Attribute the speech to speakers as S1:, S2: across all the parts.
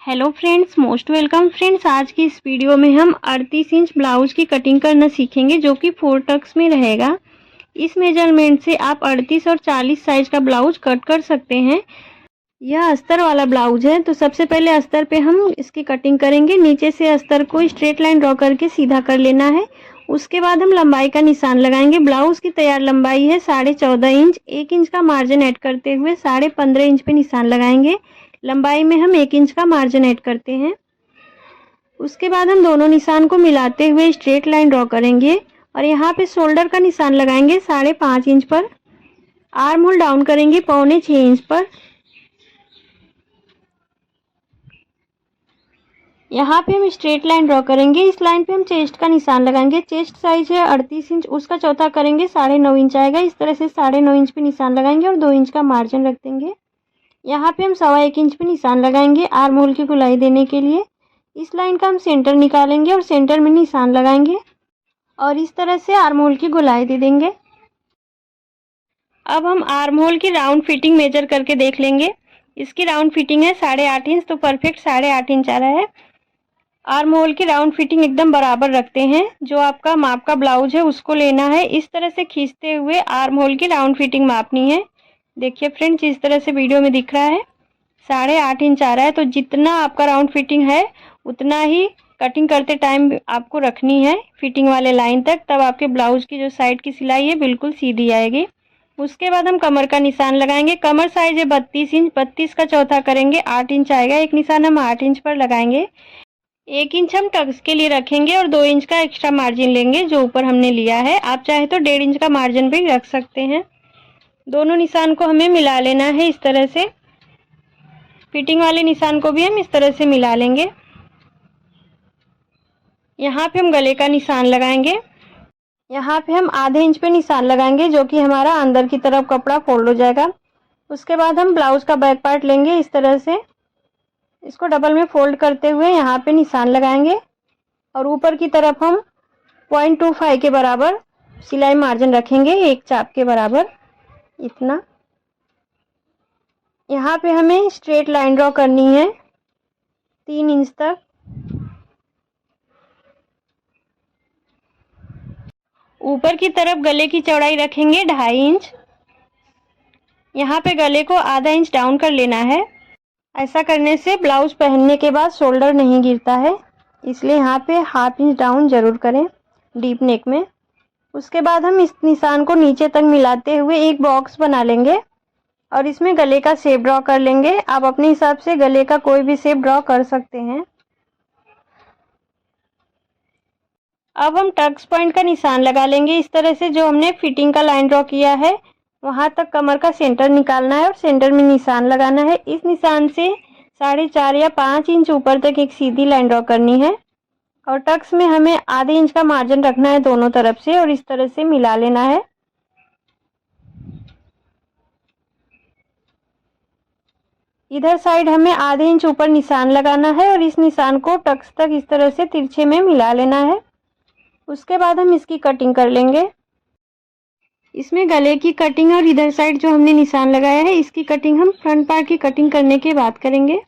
S1: Hello friends, most welcome friends. आज की इस वीडियो में हम 38 इंच ब्लाउज की कटिंग करना सीखेंगे जो कि 4 टक्स में रहेगा। इस मेजरमेंट से आप 38 और 40 साइज का ब्लाउज कट कर सकते हैं। यह अस्तर वाला ब्लाउज है, तो सबसे पहले अस्तर पे हम इसकी कटिंग करेंगे। नीचे से अस्तर को स्ट्रेट लाइन ड्रॉ करके सीधा कर लेना है। उसके बाद हम लंबाई का निशान लगाएंगे। ब्लाउज की तैयार लंबाई है 14.5 इंच। 1 इंच का मार्जिन ऐड करते हुए 15.5 इंच पे निशान लगाएंगे। लंबाई में हम 1 इंच का मार्जिन ऐड करते हैं। उसके बाद हम दोनों निशान को मिलाते हुए स्ट्रेट लाइन ड्रॉ करेंगे और यहाँ पे शोल्डर का निशान लगाएंगे 5.5 इंच पर। आर्म होल डाउन करेंगे 6.25 इंच पर। यहाँ पे हम स्ट्रेट लाइन ड्रॉ करेंगे। इस लाइन पे हम चेस्ट का निशान लगाएंगे। चेस्ट साइज है 38 इंच, उसका चौथा करेंगे 9.5 इंच आएगा। इस तरह से 9.5 इंच पे निशान लगाएंगे और 2 इंच का मार्जिन रख देंगे। यहाँ पे हम 1.25 इंच पे निशान लगाएंगे आर्म होल की गोलाई देने के लिए। इस लाइन का हम सेंटर निकालेंगे और सेंटर में निशान लगाएंगे और इस तरह से आर्म होल की गोलाई दे देंगे। अब हम आर्म होल की राउंड फिटिंग मेजर करके देख लेंगे। इसकी राउंड फिटिंग है 8.5 इंच, तो परफेक्ट 8.5 इंच आ रहा है। आर्म होल की राउंड फिटिंग एकदम बराबर रखते हैं। जो आपका माप का ब्लाउज है उसको लेना है। इस तरह से खींचते हुए आर्म होल की राउंड फिटिंग मापनी है। देखिए फ्रेंड्स, इस तरह से वीडियो में दिख रहा है 8.5 इंच आ रहा है। तो जितना आपका राउंड फिटिंग है उतना ही कटिंग करते टाइम आपको रखनी है फिटिंग वाले लाइन तक, तब आपके ब्लाउज की जो साइड की सिलाई है बिल्कुल सीधी आएगी। उसके बाद हम कमर का निशान लगाएंगे। कमर साइज है 32 इंच, 32 का चौथा करेंगे 8 इंच आएगा। एक निशान हम 8 इंच पर लगाएंगे। 1 इंच हम टक्स के लिए रखेंगे और 2 इंच का एक्स्ट्रा मार्जिन लेंगे जो ऊपर हमने लिया है। आप चाहे तो 1.5 इंच का मार्जिन भी रख सकते हैं। दोनों निशान को हमें मिला लेना है इस तरह से। फिटिंग वाले निशान को भी हम इस तरह से मिला लेंगे। यहाँ पे हम गले का निशान लगाएंगे। यहाँ पे हम आधे इंच पे निशान लगाएंगे जो कि हमारा अंदर की तरफ कपड़ा फोल्ड हो जाएगा। उसके बाद हम ब्लाउज का बैक पार्ट लेंगे। इस तरह से इसको डबल में फोल्ड करते हुए यहाँ पे निशान लगाएंगे और ऊपर की तरफ हम 0.25 के बराबर सिलाई मार्जिन रखेंगे, एक चाप के बराबर इतना। यहाँ पे हमें स्ट्रेट लाइन ड्रॉ करनी है 3 इंच तक। ऊपर की तरफ गले की चौड़ाई रखेंगे 2.5 इंच। यहाँ पे गले को आधा इंच डाउन कर लेना है। ऐसा करने से ब्लाउज पहनने के बाद शोल्डर नहीं गिरता है, इसलिए यहाँ पे 1/2 इंच डाउन जरूर करें डीप नेक में। उसके बाद हम इस निशान को नीचे तक मिलाते हुए एक बॉक्स बना लेंगे और इसमें गले का शेप ड्रॉ कर लेंगे। आप अपने हिसाब से गले का कोई भी शेप ड्रॉ कर सकते हैं। अब हम टक्स पॉइंट का निशान लगा लेंगे। इस तरह से जो हमने फिटिंग का लाइन ड्रॉ किया है वहां तक कमर का सेंटर निकालना है और सेंटर में निशान लगाना है। इस निशान से 4.5 या 5 इंच ऊपर तक एक सीधी लाइन ड्रॉ करनी है और टक्स में हमें आधे इंच का मार्जिन रखना है दोनों तरफ से और इस तरह से मिला लेना है। इधर साइड हमें आधे इंच ऊपर निशान लगाना है और इस निशान को टक्स तक इस तरह से तिरछे में मिला लेना है। उसके बाद हम इसकी कटिंग कर लेंगे। इसमें गले की कटिंग और इधर साइड जो हमने निशान लगाया है इसकी कटिंग हम फ्रंट पार्ट की कटिंग करने के बाद करेंगे।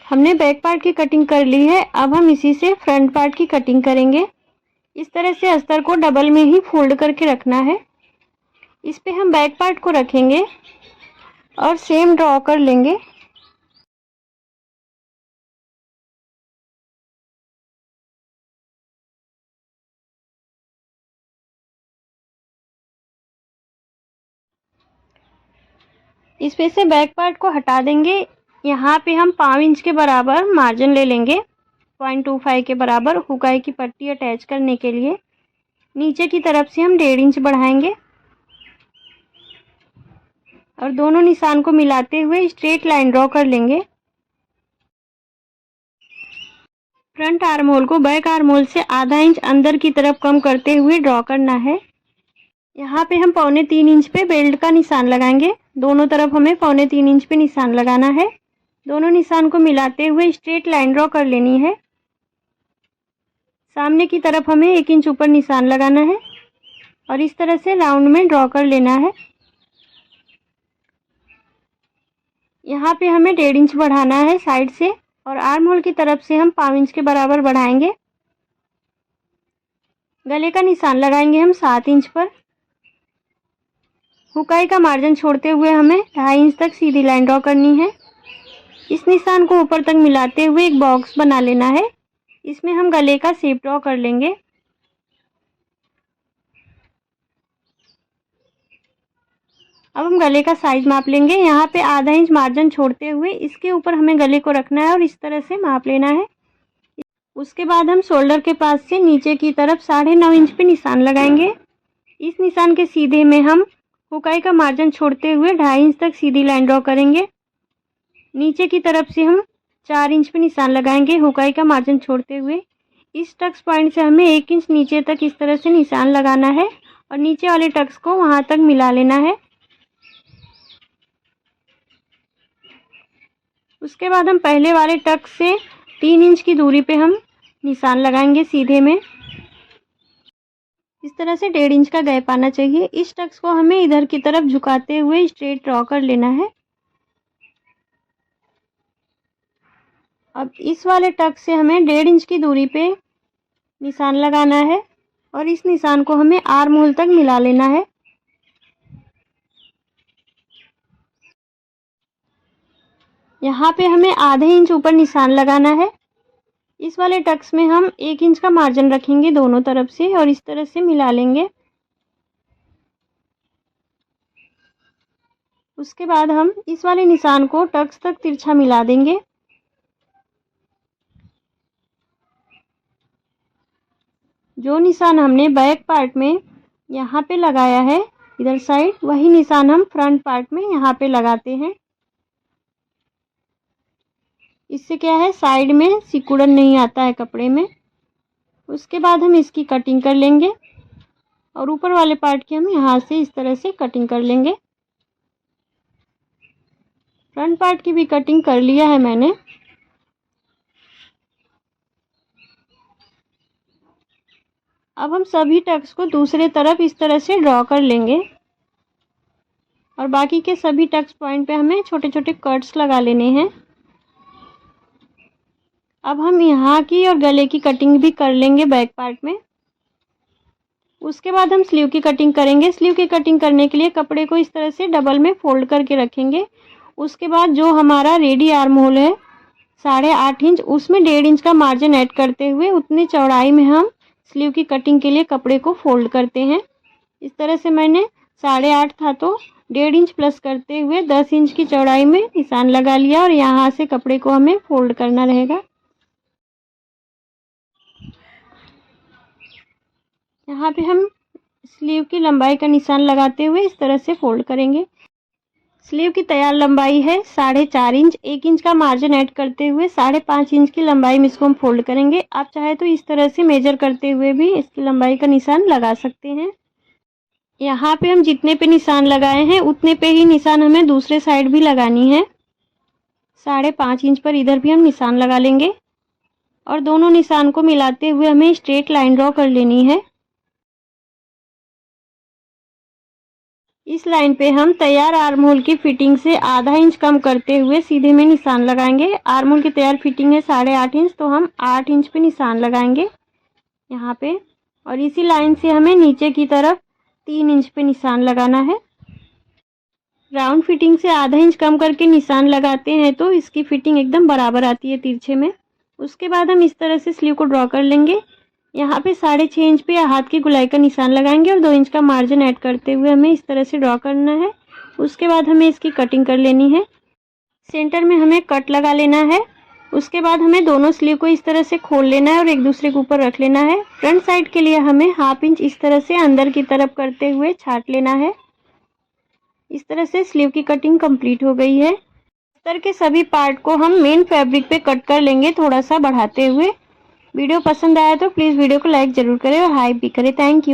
S1: हमने बैक पार्ट की कटिंग कर ली है, अब हम इसी से फ्रंट पार्ट की कटिंग करेंगे। इस तरह से अस्तर को डबल में ही फोल्ड करके रखना है। इस पे हम बैक पार्ट को रखेंगे और सेम ड्रॉ कर लेंगे। इस पे से बैक पार्ट को हटा देंगे। यहाँ पे हम 5 इंच के बराबर मार्जिन ले लेंगे, 0.25 के बराबर हुकाई की पट्टी अटैच करने के लिए। नीचे की तरफ से हम 1.5 इंच बढ़ाएंगे और दोनों निशान को मिलाते हुए स्ट्रेट लाइन ड्रॉ कर लेंगे। फ्रंट आर्म होल को बैक आर्म होल से आधा इंच अंदर की तरफ कम करते हुए ड्रॉ करना है। यहाँ पे हम 3.25 इंच पे बेल्ट का निशान लगाएंगे। दोनों तरफ हमें 3.25 इंच पे निशान लगाना है। दोनों निशान को मिलाते हुए स्ट्रेट लाइन ड्रॉ कर लेनी है। सामने की तरफ हमें 1 इंच ऊपर निशान लगाना है और इस तरह से राउंड में ड्रॉ कर लेना है। यहाँ पे हमें 1.5 इंच बढ़ाना है साइड से और आर्म होल की तरफ से हम 5 इंच के बराबर बढ़ाएंगे। गले का निशान लगाएंगे हम 7 इंच पर। हुकाई का मार्जिन छोड़ते हुए हमें 2.5 इंच तक सीधी लाइन ड्रॉ करनी है। इस निशान को ऊपर तक मिलाते हुए एक बॉक्स बना लेना है। इसमें हम गले का शेप ड्रॉ कर लेंगे। अब हम गले का साइज माप लेंगे। यहाँ पे आधा इंच मार्जिन छोड़ते हुए इसके ऊपर हमें गले को रखना है और इस तरह से माप लेना है। उसके बाद हम शोल्डर के पास से नीचे की तरफ 9.5 इंच पे निशान लगाएंगे। इस निशान के सीधे में हम हुकाई का मार्जिन छोड़ते हुए 2.5 इंच तक सीधी लाइन ड्रॉ करेंगे। नीचे की तरफ से हम 4 इंच पे निशान लगाएंगे हुकाई का मार्जिन छोड़ते हुए। इस टक्स पॉइंट से हमें 1 इंच नीचे तक इस तरह से निशान लगाना है और नीचे वाले टक्स को वहाँ तक मिला लेना है। उसके बाद हम पहले वाले टक्स से 3 इंच की दूरी पे हम निशान लगाएंगे सीधे में। इस तरह से 1.5 इंच का गैप आना चाहिए। इस टक्स को हमें इधर की तरफ झुकाते हुए स्ट्रेट ड्रॉ कर लेना है। अब इस वाले टक्स से हमें 1.5 इंच की दूरी पे निशान लगाना है और इस निशान को हमें आर्म होल तक मिला लेना है। यहाँ पे हमें आधे इंच ऊपर निशान लगाना है। इस वाले टक्स में हम 1 इंच का मार्जिन रखेंगे दोनों तरफ से और इस तरह से मिला लेंगे। उसके बाद हम इस वाले निशान को टक्स तक तिरछा मिला देंगे। जो निशान हमने बैक पार्ट में यहाँ पे लगाया है इधर साइड, वही निशान हम फ्रंट पार्ट में यहाँ पे लगाते हैं। इससे क्या है, साइड में सिकुड़न नहीं आता है कपड़े में। उसके बाद हम इसकी कटिंग कर लेंगे और ऊपर वाले पार्ट की हम यहाँ से इस तरह से कटिंग कर लेंगे। फ्रंट पार्ट की भी कटिंग कर लिया है मैंने। अब हम सभी टक्स को दूसरे तरफ इस तरह से ड्रॉ कर लेंगे और बाकी के सभी टक्स पॉइंट पे हमें छोटे छोटे कट्स लगा लेने हैं। अब हम यहाँ की और गले की कटिंग भी कर लेंगे बैक पार्ट में। उसके बाद हम स्लीव की कटिंग करेंगे। स्लीव की कटिंग करने के लिए कपड़े को इस तरह से डबल में फोल्ड करके रखेंगे। उसके बाद जो हमारा रेडी आर्म होल है 8.5 इंच, उसमें 1.5 इंच का मार्जिन ऐड करते हुए उतनी चौड़ाई में हम स्लीव की कटिंग के लिए कपड़े को फोल्ड करते हैं। इस तरह से मैंने 8.5 था तो 1.5 इंच प्लस करते हुए 10 इंच की चौड़ाई में निशान लगा लिया और यहाँ से कपड़े को हमें फोल्ड करना रहेगा। यहाँ पे हम स्लीव की लंबाई का निशान लगाते हुए इस तरह से फोल्ड करेंगे। स्लीव की तैयार लंबाई है 4.5 इंच। 1 इंच का मार्जिन ऐड करते हुए 5.5 इंच की लंबाई में इसको हम फोल्ड करेंगे। आप चाहे तो इस तरह से मेजर करते हुए भी इसकी लंबाई का निशान लगा सकते हैं। यहाँ पे हम जितने पे निशान लगाए हैं उतने पे ही निशान हमें दूसरे साइड भी लगानी है। 5.5 इंच पर इधर भी हम निशान लगा लेंगे और दोनों निशान को मिलाते हुए हमें स्ट्रेट लाइन ड्रॉ कर लेनी है। इस लाइन पे हम तैयार आर्म होल की फिटिंग से आधा इंच कम करते हुए सीधे में निशान लगाएंगे। आर्म होल की तैयार फिटिंग है 8.5 इंच, तो हम 8 इंच पे निशान लगाएंगे यहाँ पे। और इसी लाइन से हमें नीचे की तरफ 3 इंच पे निशान लगाना है। राउंड फिटिंग से आधा इंच कम करके निशान लगाते हैं तो इसकी फिटिंग एकदम बराबर आती है तिरछे में। उसके बाद हम इस तरह से स्लीव को ड्रॉ कर लेंगे। यहाँ पे 6.5 इंच पे हाथ की गुलाई का निशान लगाएंगे और 2 इंच का मार्जिन ऐड करते हुए हमें इस तरह से ड्रॉ करना है। उसके बाद हमें इसकी कटिंग कर लेनी है। सेंटर में हमें कट लगा लेना है। उसके बाद हमें दोनों स्लीव को इस तरह से खोल लेना है और एक दूसरे के ऊपर रख लेना है। फ्रंट साइड के लिए हमें 1/2 इंच इस तरह से अंदर की तरफ करते हुए छाट लेना है। इस तरह से स्लीव की कटिंग कंप्लीट हो गई है। अस्तर के सभी पार्ट को हम मेन फैब्रिक पे कट कर लेंगे थोड़ा सा बढ़ाते हुए। वीडियो पसंद आया तो प्लीज़ वीडियो को लाइक ज़रूर करें और हाई भी करें। Thank you.